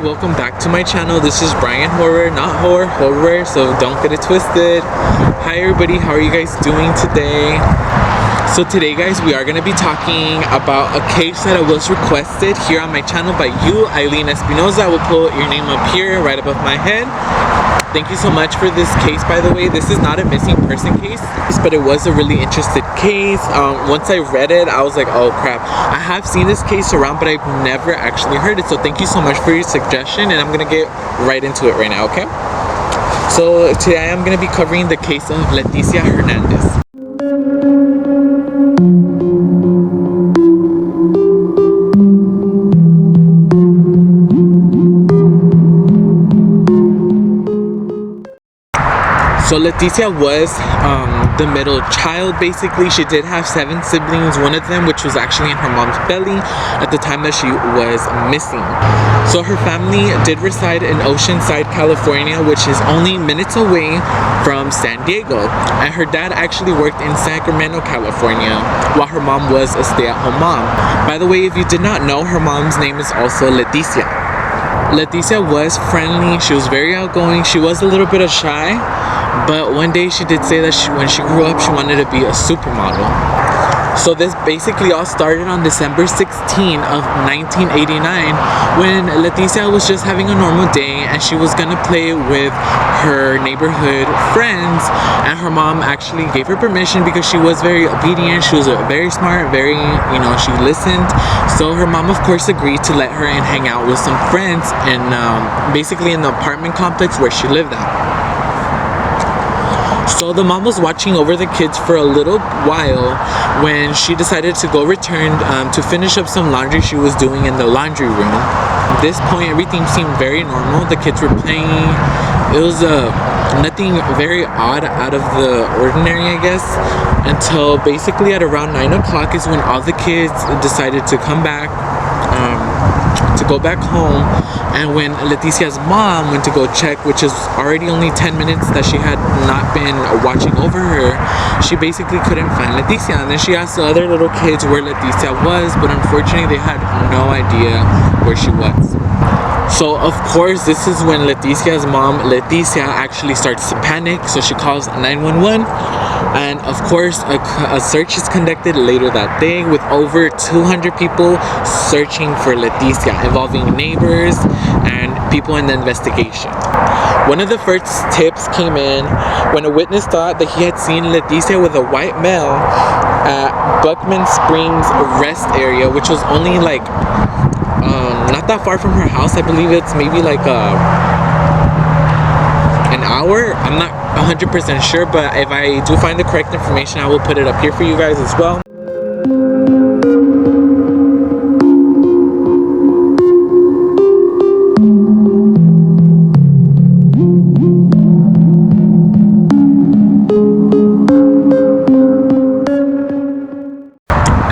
welcome back to my channel. This is Brian Horror, not horror, so don't get it twisted. Hi everybody, how are you guys doing today? So today guys, we are going to be talking about a case that was requested here on my channel by you, Eileen Espinoza. I will put your name up here right above my head. Thank you so much for this case, by the way. This is not a missing person case, but it was a really interesting case. Once I read it, I was like, oh crap. I have seen this case around, but I've never actually heard it. So thank you so much for your suggestion, and I'm gonna get right into it right now, okay? So today I'm gonna be covering the case of Leticia Hernandez. So Leticia was the middle child, basically. She did have 7 siblings, one of them which was actually in her mom's belly at the time that she was missing. So her family did reside in Oceanside, California, which is only minutes away from San Diego. And her dad actually worked in Sacramento, California, while her mom was a stay-at-home mom. By the way, if you did not know, her mom's name is also Leticia. Leticia was friendly, she was very outgoing, she was a little bit shy. But one day she did say that when she grew up, she wanted to be a supermodel. So this basically all started on December 16 of 1989 when Leticia was just having a normal day and she was gonna play with her neighborhood friends, and her mom actually gave her permission because she was very obedient. She was very smart, very, she listened. So her mom of course agreed to let her in hang out with some friends in basically in the apartment complex where she lived at. So the mom was watching over the kids for a little while when she decided to go return to finish up some laundry she was doing in the laundry room. At this point, everything seemed very normal. The kids were playing. It was nothing very odd out of the ordinary, I guess, until basically at around 9 o'clock is when all the kids decided to come back, to go back home. And when Leticia's mom went to go check, which is already only 10 minutes that she had not been watching over her, she basically couldn't find Leticia. And then she asked the other little kids where Leticia was, but unfortunately they had no idea where she was. So of course this is when Leticia's mom, Leticia, actually starts to panic. So she calls 911, and of course a search is conducted later that day with over 200 people searching for Leticia, involving neighbors and people in the investigation. One of the first tips came in when a witness thought that he had seen Leticia with a white male at Buckman Springs rest area, which was only like not that far from her house. I believe it's maybe like an hour. I'm not 100% sure, but if I do find the correct information, I will put it up here for you guys as well.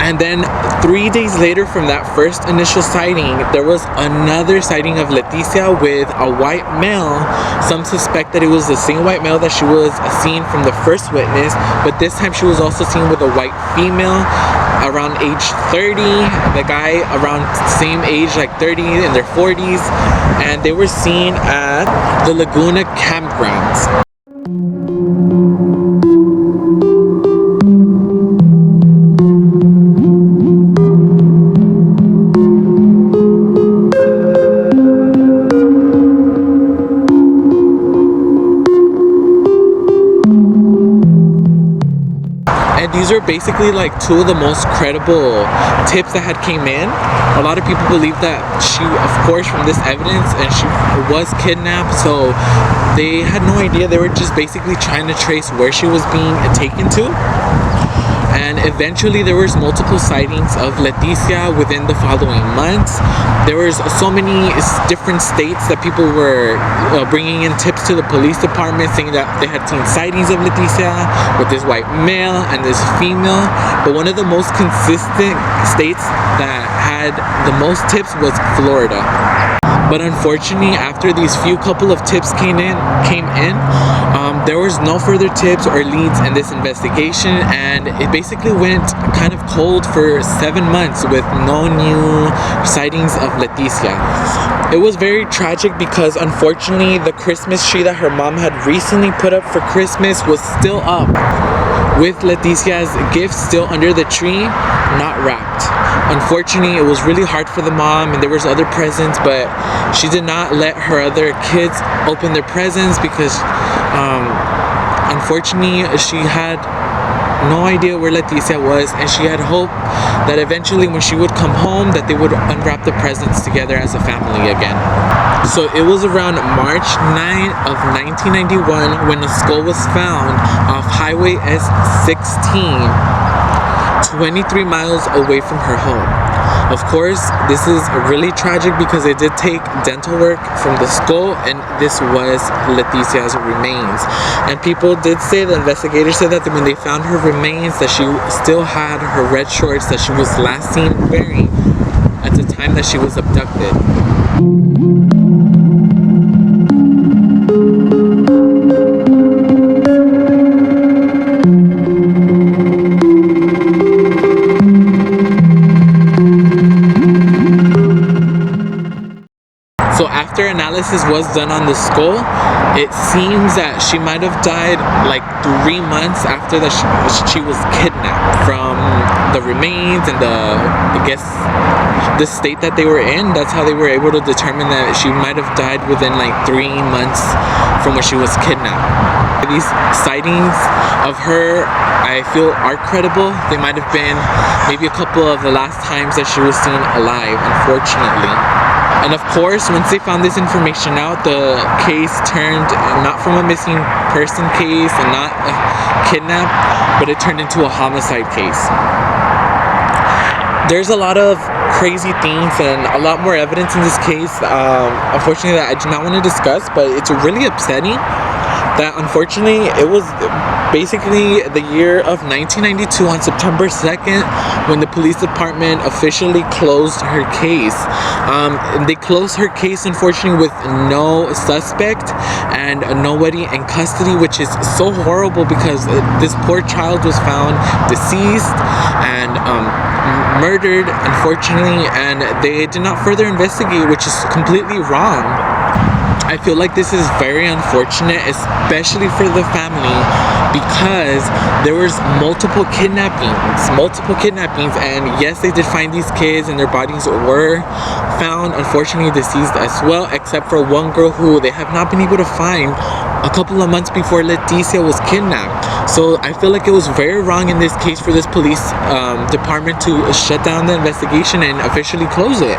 And then 3 days later from that first initial sighting, there was another sighting of Leticia with a white male. Some suspect that it was the same white male that she was seen from the first witness, but this time she was also seen with a white female around age 30, the guy around same age, like 30, in their 40s, and they were seen at the Laguna campgrounds. These are basically like 2 of the most credible tips that had came in. A lot of people believe that she, of course, from this evidence, and she was kidnapped, so they had no idea. They were just basically trying to trace where she was being taken to. And eventually there was multiple sightings of Leticia within the following months. There was so many different states that people were bringing in tips to the police department saying that they had seen sightings of Leticia with this white male and this female. But one of the most consistent states that had the most tips was Florida. But unfortunately, after these few couple of tips came in, there was no further tips or leads in this investigation, and it basically went kind of cold for 7 months with no new sightings of Leticia. It was very tragic because unfortunately the Christmas tree that her mom had recently put up for Christmas was still up, with Leticia's gift still under the tree, not wrapped. Unfortunately, it was really hard for the mom, and there was other presents, but she did not let her other kids open their presents because unfortunately she had no idea where Leticia was, and she had hope that eventually when she would come home that they would unwrap the presents together as a family again. So it was around March 9th of 1991 when a skull was found off Highway S16, 23 miles away from her home. Of course, this is really tragic because they did take dental work from the skull, and this was Leticia's remains. And people did say, the investigators said that when they found her remains, that she still had her red shorts that she was last seen wearing at the time that she was abducted. So after analysis was done on the skull, it seems that she might have died like 3 months after that she was kidnapped from the remains and I guess the state that they were in. That's how they were able to determine that she might have died within like 3 months from when she was kidnapped. These sightings of her, I feel, are credible. They might have been maybe a couple of the last times that she was seen alive, unfortunately. And of course, once they found this information out, the case turned not from a missing person case and not a kidnap, but it turned into a homicide case. There's a lot of crazy things and a lot more evidence in this case, unfortunately, that I do not want to discuss, but it's really upsetting that unfortunately it was basically the year of 1992 on September 2nd when the police department officially closed her case. They closed her case unfortunately with no suspect and nobody in custody, which is so horrible because this poor child was found deceased and murdered, unfortunately, and they did not further investigate, which is completely wrong. I feel like this is very unfortunate, especially for the family, because there was multiple kidnappings, and yes, they did find these kids and their bodies were found, unfortunately, deceased as well, except for one girl who they have not been able to find a couple of months before Leticia was kidnapped. So I feel like it was very wrong in this case for this police department to shut down the investigation and officially close it.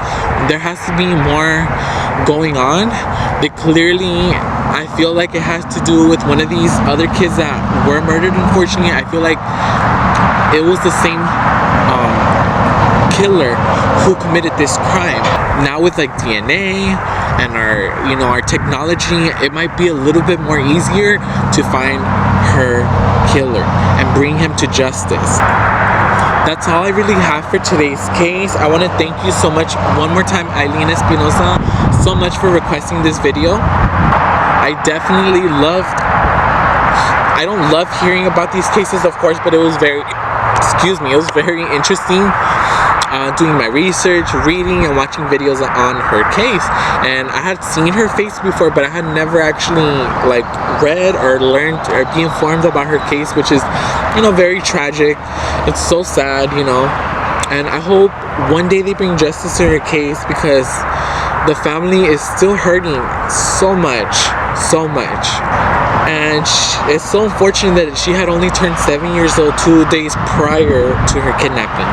There has to be more going on. They clearly, I feel like it has to do with one of these other kids that were murdered. Unfortunately, I feel like it was the same killer who committed this crime. Now with like DNA and our technology, it might be a little bit more easier to find her killer and bring him to justice. That's all I really have for today's case. I want to thank you so much one more time, Eileen Espinosa, so much for requesting this video. I definitely I don't love hearing about these cases, of course, but it was very interesting doing my research, reading and watching videos on her case. And I had seen her face before, but I had never actually like read or learned or be informed about her case, which is, very tragic. It's so sad, and I hope one day they bring justice to her case, because the family is still hurting so much, and it's so unfortunate that she had only turned 7 years old 2 days prior to her kidnapping.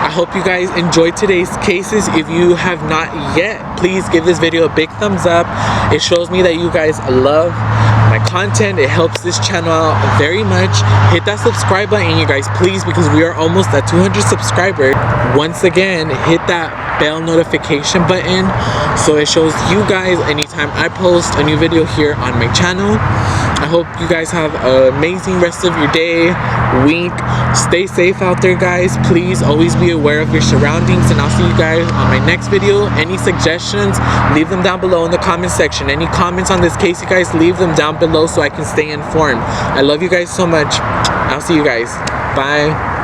I hope you guys enjoyed today's cases. If you have not yet, please give this video a big thumbs up. It shows me that you guys love my content. It helps this channel out very much. Hit that subscribe button, you guys, please, because we are almost at 200 subscribers. Once again, hit that bell notification button so it shows you guys anytime I post a new video here on my channel. I hope you guys have an amazing rest of your day, week. Stay safe out there, guys. Please always be aware of your surroundings, and I'll see you guys on my next video. Any suggestions, leave them down below in the comment section. Any comments on this case, you guys, leave them down below so I can stay informed. I love you guys so much. I'll see you guys. Bye.